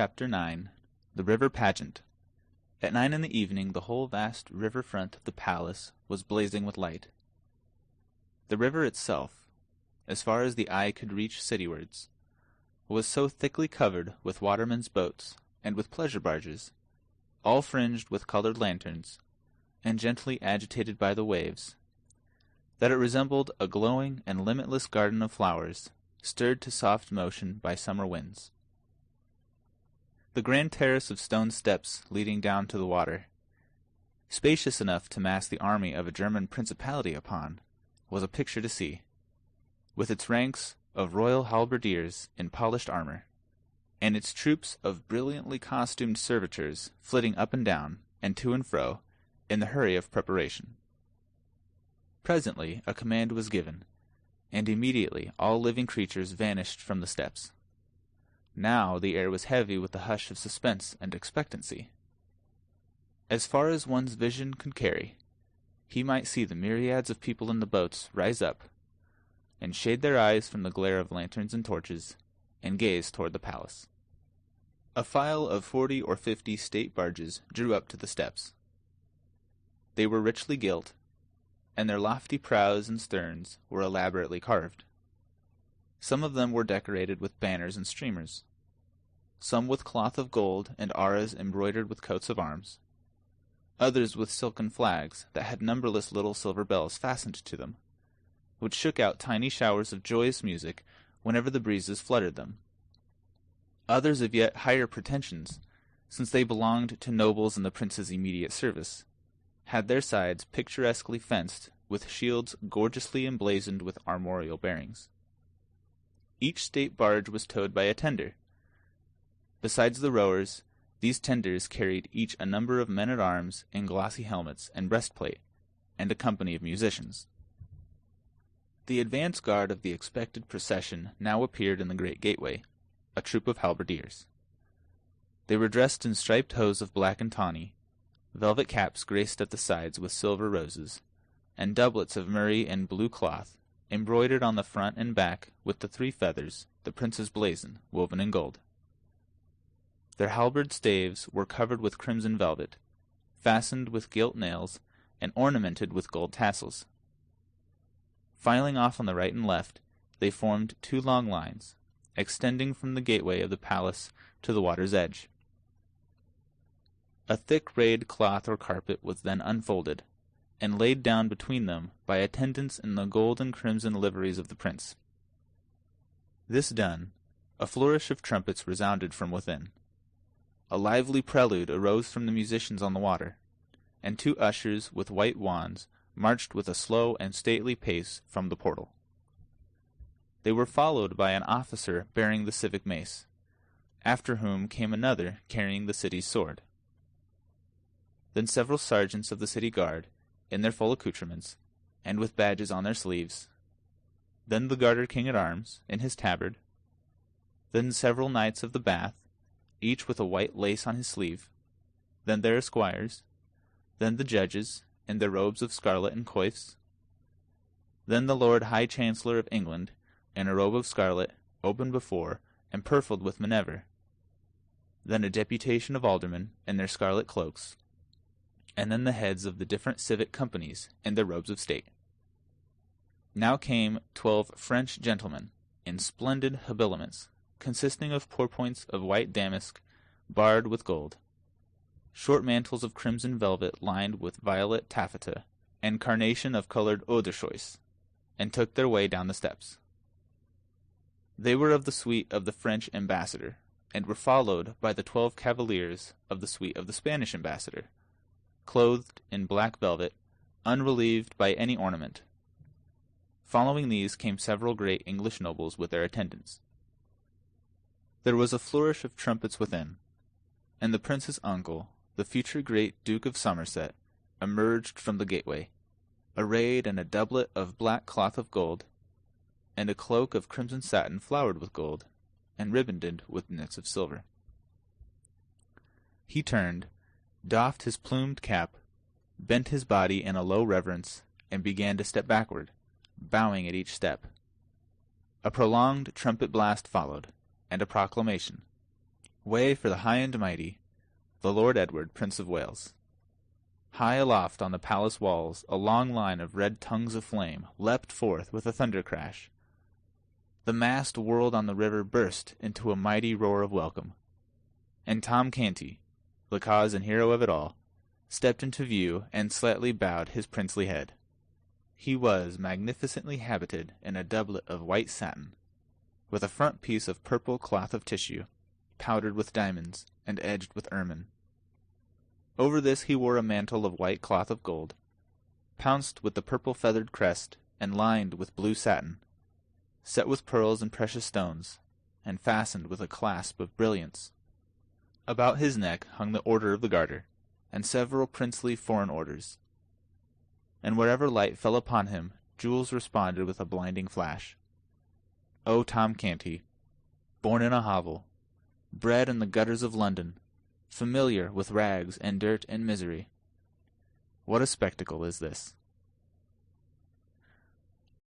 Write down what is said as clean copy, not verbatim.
Chapter 9 The River Pageant. At 9 in the evening the whole vast river front of the palace was blazing with light. The river itself, as far as the eye could reach citywards, was so thickly covered with watermen's boats and with pleasure barges, all fringed with coloured lanterns, and gently agitated by the waves, that it resembled a glowing and limitless garden of flowers, stirred to soft motion by summer winds. The grand terrace of stone steps leading down to the water, spacious enough to mass the army of a German principality upon, was a picture to see, with its ranks of royal halberdiers in polished armour, and its troops of brilliantly costumed servitors flitting up and down, and to and fro, in the hurry of preparation. Presently a command was given, and immediately all living creatures vanished from the steps. Now the air was heavy with the hush of suspense and expectancy. As far as one's vision could carry, he might see the myriads of people in the boats rise up, and shade their eyes from the glare of lanterns and torches, and gaze toward the palace. A file of 40 or 50 state barges drew up to the steps. They were richly gilt, and their lofty prows and sterns were elaborately carved. Some of them were decorated with banners and streamers, some with cloth of gold and arras embroidered with coats of arms, others with silken flags that had numberless little silver bells fastened to them, which shook out tiny showers of joyous music whenever the breezes fluttered them. Others of yet higher pretensions, since they belonged to nobles in the prince's immediate service, had their sides picturesquely fenced with shields gorgeously emblazoned with armorial bearings. Each state barge was towed by a tender. Besides the rowers, these tenders carried each a number of men-at-arms in glossy helmets and breastplate, and a company of musicians. The advance guard of the expected procession now appeared in the great gateway, a troop of halberdiers. They were dressed in striped hose of black and tawny, velvet caps graced at the sides with silver roses, and doublets of murrey and blue cloth, embroidered on the front and back with the 3 feathers, the prince's blazon, woven in gold. Their halberd staves were covered with crimson velvet, fastened with gilt nails, and ornamented with gold tassels. Filing off on the right and left, they formed 2 long lines, extending from the gateway of the palace to the water's edge. A thick rayed cloth or carpet was then unfolded, and laid down between them by attendants in the gold and crimson liveries of the prince. This done, a flourish of trumpets resounded from within. A lively prelude arose from the musicians on the water, and 2 ushers with white wands marched with a slow and stately pace from the portal. They were followed by an officer bearing the civic mace, after whom came another carrying the city's sword. Then several sergeants of the city guard, in their full accoutrements, and with badges on their sleeves, then the Garter King-at-Arms, in his tabard, then several knights of the Bath, each with a white lace on his sleeve, then their esquires, then the judges, in their robes of scarlet and coifs, then the Lord High Chancellor of England, in a robe of scarlet, open before, and purfled with miniver, then a deputation of aldermen, in their scarlet cloaks, and then the heads of the different civic companies in their robes of state. Now came 12 French gentlemen, in splendid habiliments, consisting of pourpoints of white damask, barred with gold, short mantles of crimson velvet lined with violet taffeta, and carnation of coloured eau de choice, and took their way down the steps. They were of the suite of the French ambassador, and were followed by the 12 cavaliers of the suite of the Spanish ambassador, clothed in black velvet, unrelieved by any ornament. Following these came several great English nobles with their attendants. There was a flourish of trumpets within, and the prince's uncle, the future great Duke of Somerset, emerged from the gateway, arrayed in a doublet of black cloth of gold, and a cloak of crimson satin flowered with gold, and ribboned with knits of silver. He turned, doffed his plumed cap, bent his body in a low reverence, and began to step backward, bowing at each step. A prolonged trumpet blast followed, and a proclamation, Way for the high and mighty, the Lord Edward, Prince of Wales. High aloft on the palace walls a long line of red tongues of flame leapt forth with a thunder crash. The mast whirled on the river burst into a mighty roar of welcome. And Tom Canty, the cause and hero of it all, stepped into view and slightly bowed his princely head. He was magnificently habited in a doublet of white satin, with a front piece of purple cloth of tissue, powdered with diamonds and edged with ermine. Over this he wore a mantle of white cloth of gold, pounced with the purple feathered crest and lined with blue satin, set with pearls and precious stones, and fastened with a clasp of brilliants. About his neck hung the Order of the Garter, and several princely foreign orders. And wherever light fell upon him, jewels responded with a blinding flash. O Tom Canty, born in a hovel, bred in the gutters of London, familiar with rags and dirt and misery, what a spectacle is this!